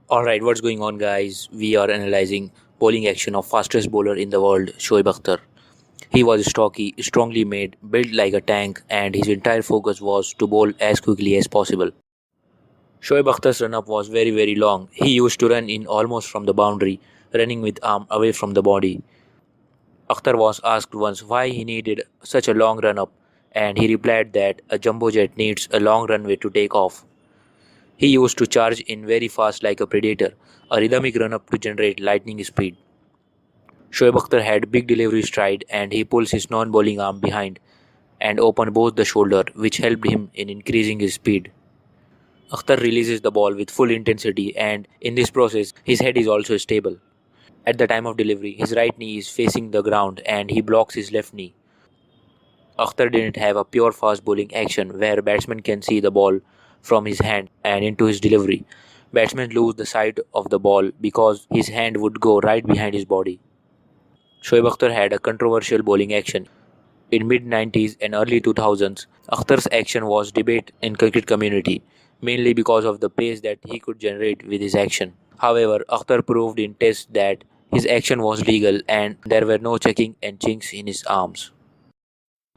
Alright, what's going on, guys? We are analyzing bowling action of fastest bowler in the world, Shoaib Akhtar. He was stocky, strongly made, built like a tank, and his entire focus was to bowl as quickly as possible. Shoaib Akhtar's run-up was very long. He used to run in almost from the boundary, running with arm away from the body. Akhtar was asked once why he needed such a long run-up, and he replied that a jumbo jet needs a long runway to take off. He used to charge in very fast like a predator, a rhythmic run-up to generate lightning speed. Shoaib Akhtar had big delivery stride and he pulls his non-bowling arm behind and opened both the shoulder, which helped him in increasing his speed. Akhtar releases the ball with full intensity, and in this process his head is also stable. At the time of delivery, his right knee is facing the ground and he blocks his left knee. Akhtar didn't have a pure fast bowling action where batsmen can see the ball from his hand and into his delivery. Batsmen lose the sight of the ball because his hand would go right behind his body. Shoaib Akhtar had a controversial bowling action. In mid-90s and early 2000s, Akhtar's action was debated in cricket community, mainly because of the pace that he could generate with his action. However, Akhtar proved in tests that his action was legal and there were no checking and chinks in his arms.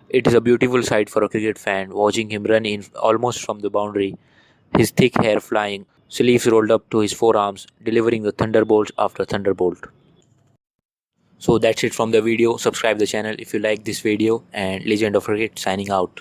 It is a beautiful sight for a cricket fan watching him run in almost from the boundary, his thick hair flying, sleeves rolled up to his forearms, delivering the thunderbolt after thunderbolt. So that's it from the video. Subscribe the channel if you like this video, and Legend of Cricket signing out.